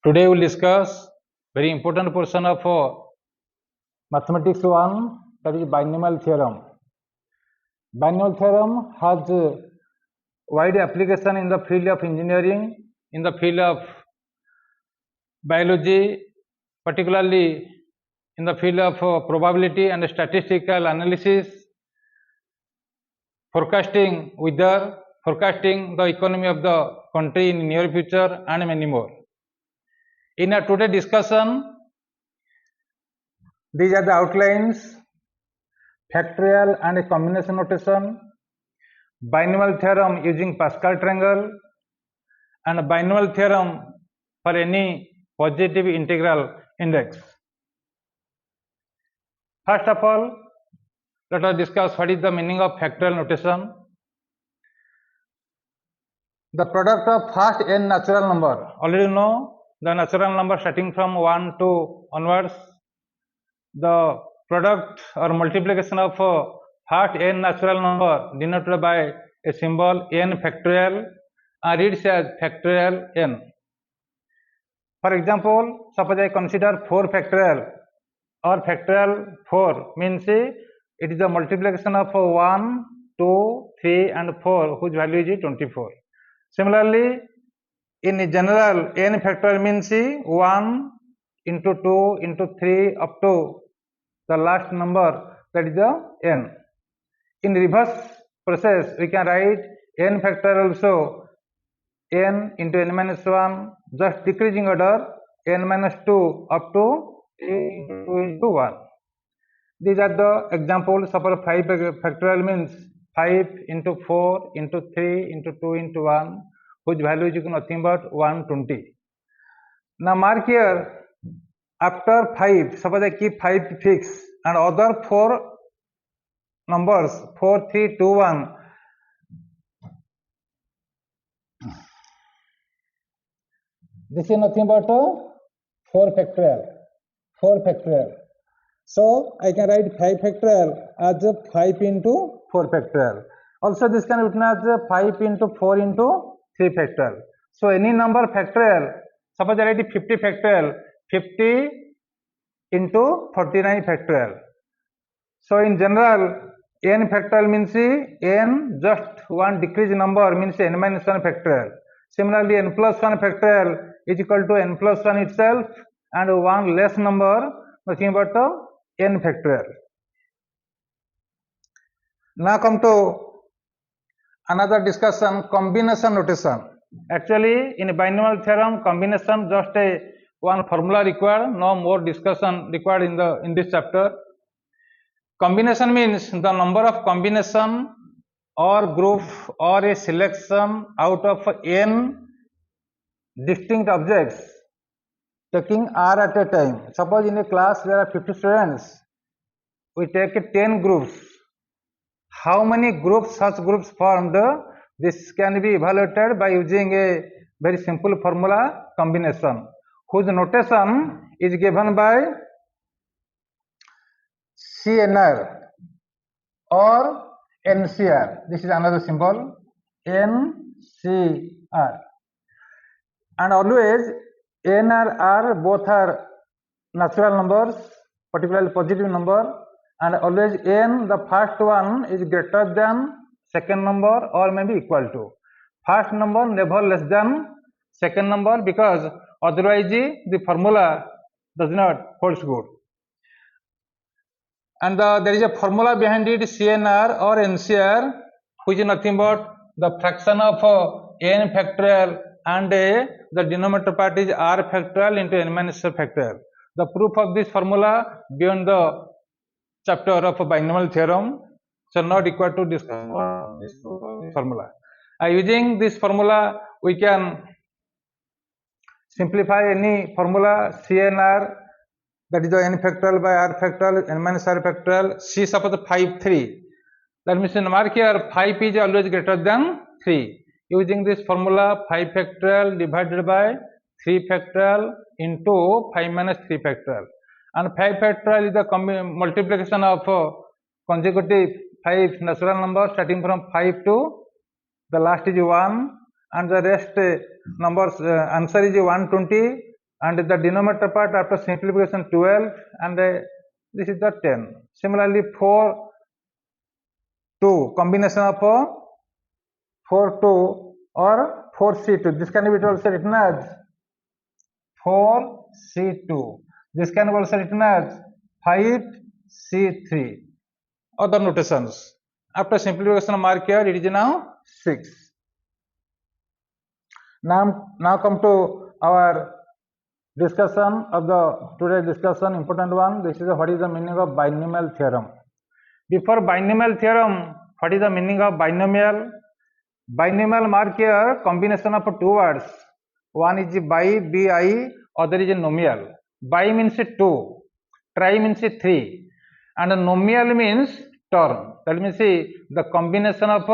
Today we will discuss very important portion of mathematics 1, that is binomial theorem. Binomial theorem has wide application in the field of engineering, in the field of biology, particularly in the field of probability and statistical analysis, forecasting weather, forecasting the economy of the country in near future, and many more. In our today discussion, these are the outlines: factorial and combination notation, binomial theorem using Pascal triangle, and binomial theorem for any positive integral index. First of all, let us discuss what is the meaning of factorial notation. The product of first n natural number, already know the natural number starting from 1 to onwards. The product or multiplication of first n natural number denoted by a symbol n factorial and reads as factorial n. For example, suppose I consider 4 factorial or factorial 4 means it is the multiplication of 1, 2, 3 and 4 whose value is 24. Similarly, in general, n factorial means 1 into 2 into 3 up to the last number, that is the n. In reverse process, we can write n factorial also n into n minus 1, just decreasing order n minus 2 up to n into 2 into 1. These are the examples. Suppose 5 factorial means 5 into 4 into 3 into 2 into 1, whose value is nothing but 120. Now mark here, after 5, suppose I keep 5 fixed and other 4 numbers 4, 3, 2, 1, this is nothing but 4 factorial. So I can write 5 factorial as 5 into 4 factorial. Also this can be written as 5 into 4 into 3 factorial. So any number factorial, suppose I write 50 factorial, 50 into 49 factorial. So in general, n factorial means n just one decreased number means n minus 1 factorial. Similarly, n plus 1 factorial is equal to n plus 1 itself and one less number nothing but n factorial. Now come to another discussion, combination notation. Actually, in binomial theorem, combination just one formula required, no more discussion required in this chapter. Combination means the number of combination or group or a selection out of n distinct objects taking r at a time. Suppose in a class there are 50 students, we take 10 groups. How many groups such groups formed? This can be evaluated by using a very simple formula, combination, whose notation is given by CNR or NCR. This is another symbol, NCR. And always n and r both are natural numbers, particularly positive number, and always n, the first one, is greater than second number or maybe equal to. First number never less than second number, because otherwise the formula does not hold good. And there is a formula behind it, CNR or NCR, which is nothing but the fraction of n factorial and the denominator part is r factorial into n minus factorial. The proof of this formula beyond the chapter of binomial theorem, so not required to discuss this formula. Using this formula, we can simplify any formula. CNR, that is the n factorial by r factorial, n minus r factorial. C, suppose 5, 3. That means in mark here 5 is always greater than 3. Using this formula, 5 factorial divided by 3 factorial into 5 minus 3 factorial. And 5 factorial is the multiplication of consecutive 5 natural numbers starting from 5 to the last is 1, and the rest numbers answer is 120, and the denominator part after simplification 12, and this is the 10. Similarly 4 2 combination of 4 2 or 4C2, this can be also written as 4C2, this can be also written as 5C3. Other notations after simplification mark here, it is now 6. Now come to our discussion of the today's discussion, important one. This is what is the meaning of binomial theorem. Before binomial theorem, what is the meaning of binomial? Binomial mark here combination of two words. One is bi, bi, other is nomial. Bi means 2, tri means 3, and nomial means term. That means the combination of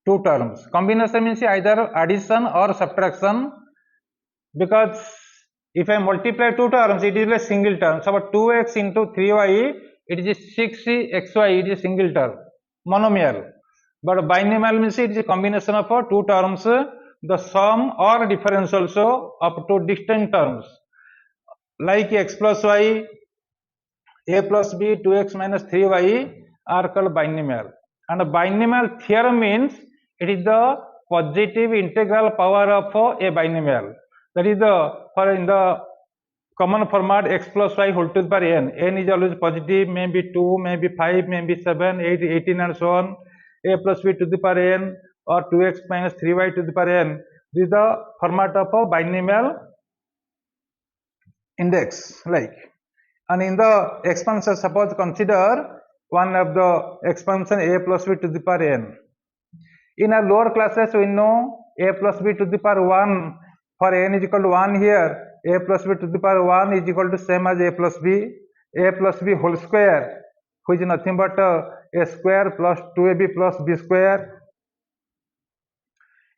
two terms. Combination means either addition or subtraction, because if I multiply two terms, it is a single term. So 2x into 3y, it is 6xy, it is a single term, monomial. But binomial means it is a combination of two terms, the sum or difference also of two distinct terms, like x plus y, a plus b, 2x minus 3y are called binomial. And a binomial theorem means it is the positive integral power of a binomial. That is in the common format x plus y whole to the power n. N is always positive, maybe 2, maybe 5, maybe 7, 8, 18 and so on. A plus b to the power n or 2x minus 3y to the power n. This is the format of a binomial index, like. And in the expansion, suppose consider one of the expansion a plus b to the power n. In our lower classes, we know a plus b to the power 1 for n is equal to 1 here. A plus b to the power 1 is equal to same as a plus b whole square, which is nothing but a square plus 2ab plus b square.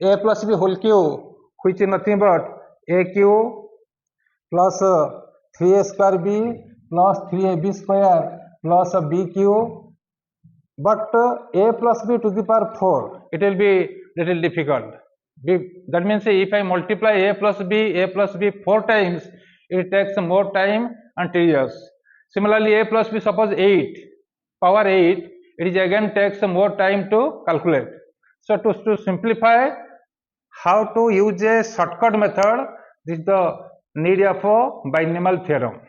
A plus b whole cube, which is nothing but a cube plus 3a square b plus 3ab square plus b cube. But a plus b to the power 4, it will be little difficult. That means if I multiply a plus b 4 times, it takes more time and tedious. Similarly, a plus b, suppose 8, power 8, it is again takes more time to calculate. So to simplify, how to use a shortcut method, this is the need of a binomial theorem.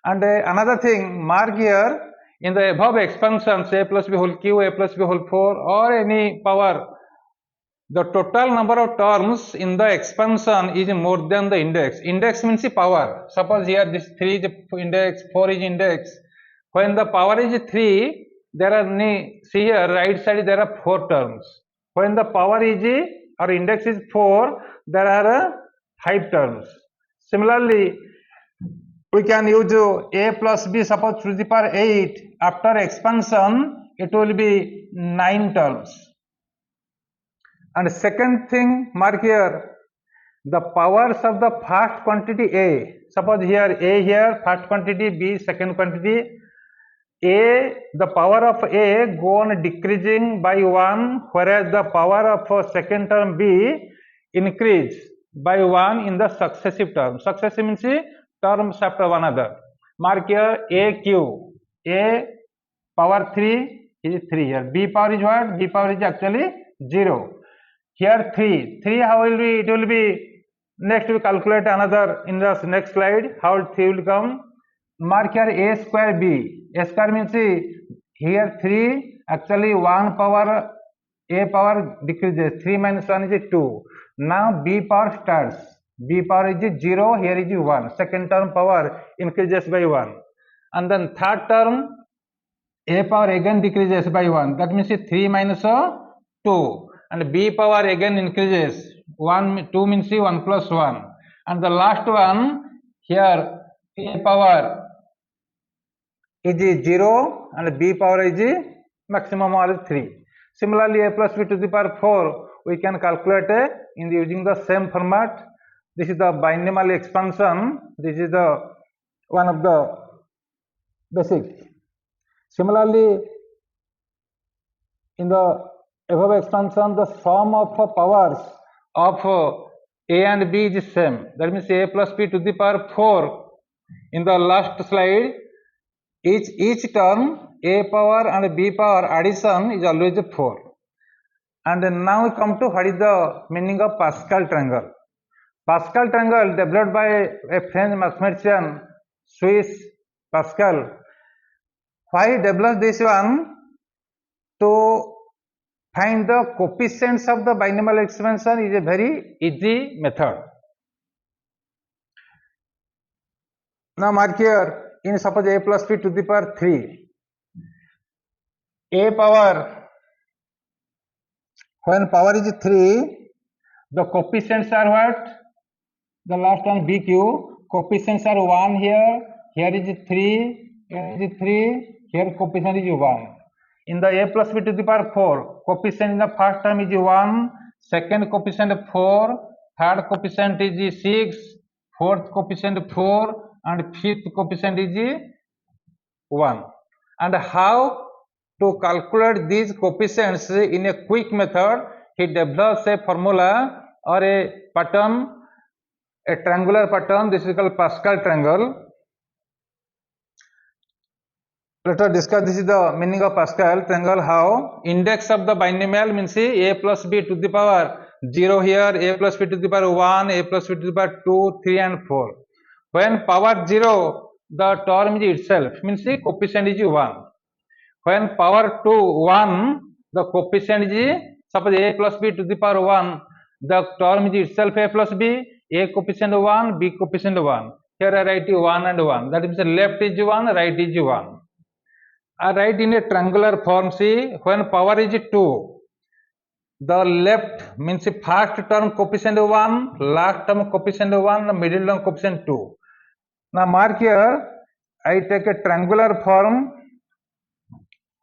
And another thing, mark here in the above expansions, a plus b whole cube, a plus b whole 4 or any power, the total number of terms in the expansion is more than the index. Index means the power. Suppose here this 3 is index, 4 is index. When the power is 3, there are see here right side there are 4 terms. When the power is or index is 4, there are 5 terms. Similarly, we can use a plus b, suppose to the power 8. After expansion, it will be 9 terms. And second thing, mark here the powers of the first quantity a. Suppose here a here first quantity, b second quantity. A, the power of a go on decreasing by 1, whereas the power of second term b increase by 1 in the successive term. Successive means terms after one another. Mark here a cube. A power 3 is 3 here. B power is what? B power is actually 0. Here 3. 3 how will be? It will be next we calculate another in the next slide how 3 will come. Mark here a square b. A square means here 3 actually 1 power a power decreases. 3 minus 1 is 2. Now b power starts. B power is 0. Here is 1. Second term power increases by 1. And then third term a power again decreases by 1. That means 3 minus 2. And b power again increases. 2 means 1 plus 1. And the last one here a power is 0 and b power is maximum or 3. Similarly, a plus b to the power 4 we can calculate in using the same format. This is the binomial expansion. This is the one of the basic. Similarly, in the above expansion, the sum of powers of A and B is same. That means A plus B to the power 4. In the last slide, each term A power and B power addition is always 4. And now we come to what is the meaning of Pascal triangle. Pascal triangle developed by a French mathematician, Swiss Pascal. Why he developed this one? To find the coefficients of the binomial expansion is a very easy method. Now mark here, in suppose A plus B to the power 3. A power, when power is 3, the coefficients are what? The last one BQ, coefficients are 1 here, here is 3, here is 3, here coefficient is 1. In the A plus B to the power 4, coefficient in the first term is 1, second coefficient 4, third coefficient is 6, fourth coefficient 4, and fifth coefficient is 1. And how to calculate these coefficients in a quick method? He develops a formula or a pattern, a triangular pattern. This is called Pascal triangle. Let us discuss. This is the meaning of Pascal triangle. How? Index of the binomial means A plus B to the power 0 here, A plus B to the power 1, A plus B to the power 2, 3 and 4. When power 0, the term is itself, means the coefficient is 1. When power 2, 1, the coefficient is, suppose A plus B to the power 1, the term is itself A plus B, A coefficient 1, B coefficient 1. Here I write 1 and 1. That means left is 1, right is 1. I write in a triangular form. See, when power is 2, the left means the first term coefficient 1, last term coefficient 1, the middle term coefficient 2. Now mark here, I take a triangular form.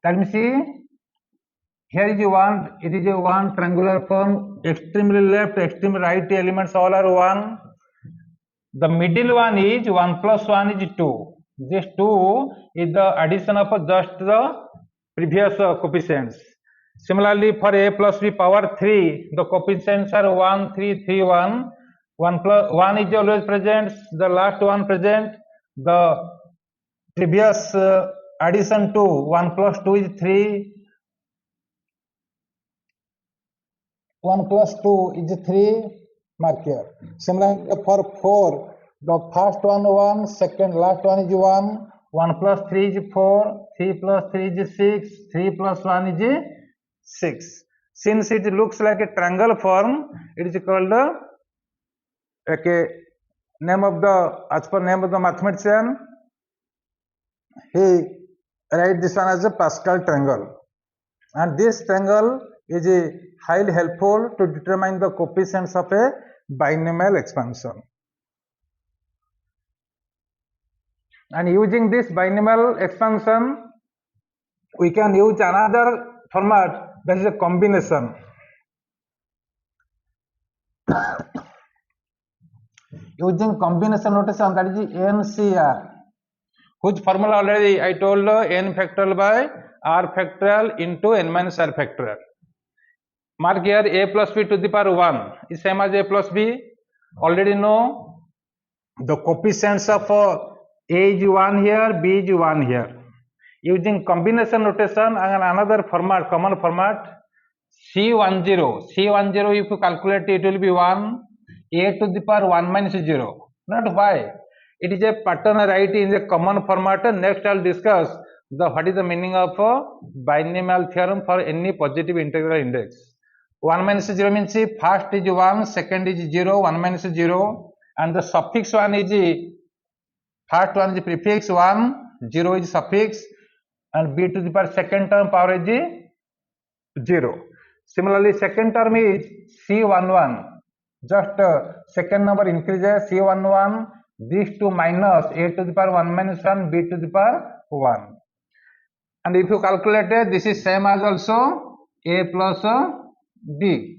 That means see, here is 1, it is a 1 triangular form, extremely left, extremely right elements all are 1. The middle one is 1 plus 1 is 2. This 2 is the addition of just the previous coefficients. Similarly, for A plus B power 3, the coefficients are 1, 3, 3, 1. 1 plus 1 is always present, the last one present. The previous addition 2, 1 plus 2 is 3. 1 plus 2 is 3. Mark here. Similarly, for 4, the first one 1, second last one is 1. 1 plus 3 is 4. 3 plus 3 is 6. 3 plus 1 is 6. Since it looks like a triangle form, it is called the name of the, as per name of the mathematician, he write this one as a Pascal triangle. And this triangle is highly helpful to determine the coefficients of a binomial expansion. And using this binomial expansion, we can use another format, that is a combination. Using combination notation, that is NCR, whose formula already I told, n factorial by r factorial into n minus r factorial. Mark here, A plus B to the power 1 is same as A plus B. Already know the coefficients of A is 1 here, B is 1 here. Using combination notation and another format, common format, C10. C10, if you calculate it will be 1. A to the power 1 minus 0. Not why. It is a pattern right in the common format. Next I will discuss what is the meaning of binomial theorem for any positive integral index. 1 minus 0 means first is 1, second is 0, 1 minus 0, and the suffix 1 is, first one is prefix 1, 0 is suffix, and b to the power second term power is 0. Similarly, second term is C11. Just second number increases, C11, these two minus A to the power 1 minus 1, B to the power 1. And if you calculate it, this is same as also A plus B.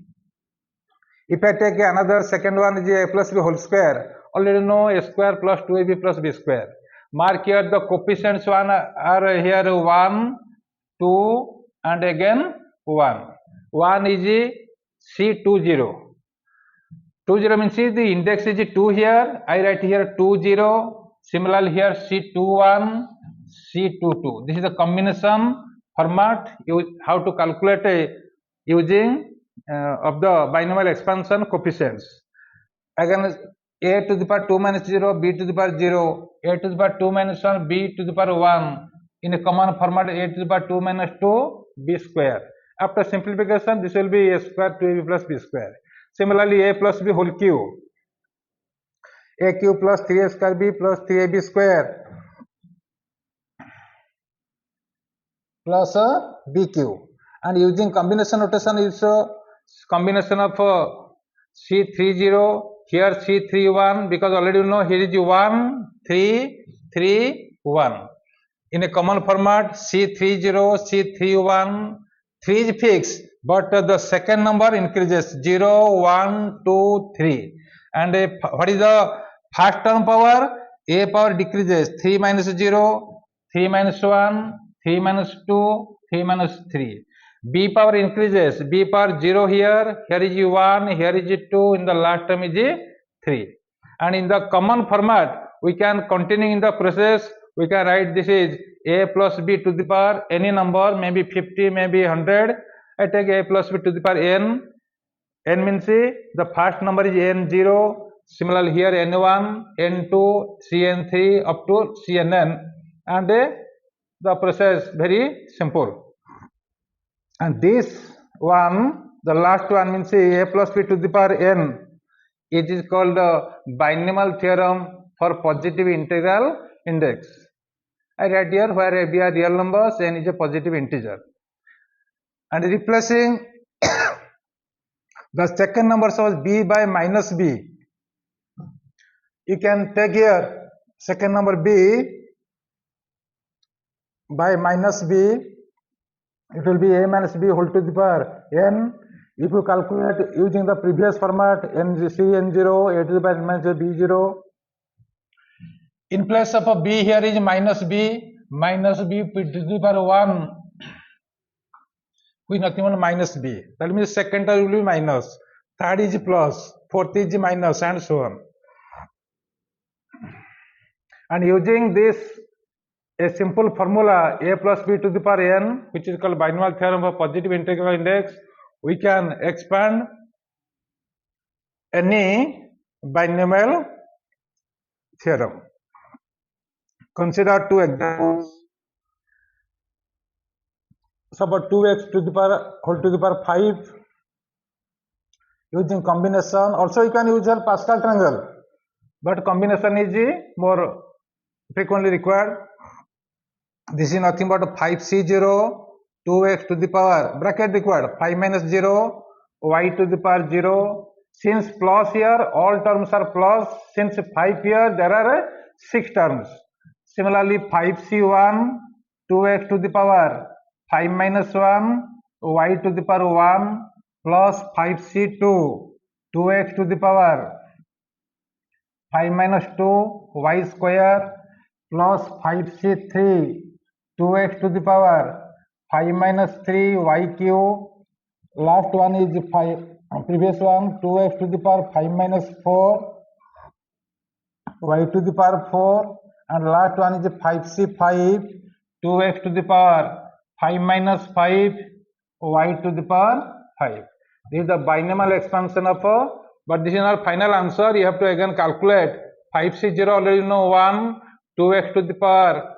If I take another second one is A plus B whole square, already know A square plus 2AB plus B square. Mark here the coefficients one are here 1, 2 and again 1. 1 is C20. 2 0 means the index is 2 here. I write here 2 0. Similarly here C21, C22. This is the combination format. How to calculate using of the binomial expansion coefficients. Again, a to the power 2 minus 0, b to the power 0, a to the power 2 minus 1, b to the power 1. In a common format, a to the power 2 minus 2, b square. After simplification, this will be a square 2ab plus b square. Similarly, a plus b whole cube. A cube plus 3a square b plus 3ab square plus b cube. And using combination notation is combination of C30, here C31, because already you know here is 1, 3, 3, 1. In a common format, C30, C31, 3 is fixed, but the second number increases 0, 1, 2, 3. And what is the first term power? A power decreases 3 minus 0, 3 minus 1, 3 minus 2, 3 minus 3. B power increases, B power 0 here is 1, here is 2, in the last term is 3. And in the common format, we can continue in the process, we can write this is a plus b to the power any number, maybe 50, maybe 100. I take a plus b to the power n. N means the first number is n0. Similarly here n1, n2, cn3 up to cnn, and the process very simple. And this one, the last one means a plus b to the power n. It is called the binomial theorem for positive integral index. I write here where b are real numbers, n is a positive integer. And replacing the second number was b by minus b. You can take here second number b by minus b. It will be a minus b whole to the power n. If you calculate using the previous format, n0, a to the power n minus b0. In place of a b here is minus b p to the power 1 with nothing but minus b. That means second term will be minus, third is plus, fourth is minus, and so on. And using this a simple formula a plus b to the power n, which is called binomial theorem for positive integral index, we can expand any binomial theorem. Consider two examples. Suppose 2x to the power whole to the power 5 using combination. Also you can use Pascal triangle, but combination is more frequently required. This is nothing but 5c0, 2x to the power bracket required 5 minus 0, y to the power 0. Since plus here all terms are plus, since 5 here there are 6 terms. Similarly 5c1, 2x to the power 5 minus 1, y to the power 1 plus 5c2, 2x to the power 5 minus 2, y square plus 5c3, 2x to the power 5 minus 3, y cube. Last one is previous one 2x to the power 5 minus 4, y to the power 4. And last one is 5c5, 2x to the power 5 minus 5, y to the power 5. This is the binomial expansion of but this is not final answer. You have to again calculate 5c0 already you know 1, 2x to the power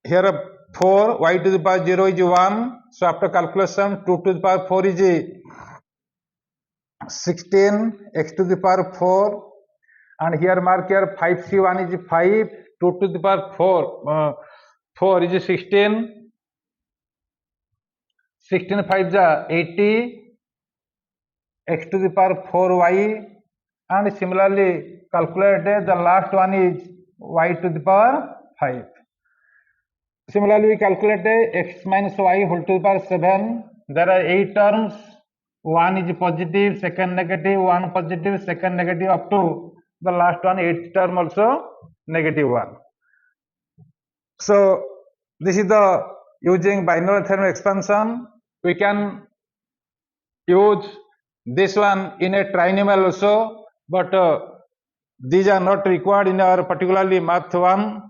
here 4, y to the power 0 is 1. So after calculation 2 to the power 4 is 16, x to the power 4. And here mark here 5c1 is 5, 2 to the power 4 is 16, 16 5 is 80, x to the power 4y. And similarly calculate the last one is y to the power 5. Similarly we calculate x minus y whole to the power 7. There are 8 terms, one is positive, second negative, one positive, second negative, up to the last one 8th term also negative 1. So this is the using binomial theorem expansion. We can use this one in a trinomial also. but these are not required in our particularly math 1.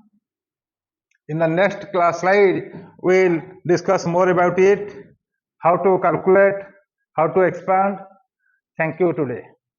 In the next class slide, we'll discuss more about it, how to calculate, how to expand. Thank you today.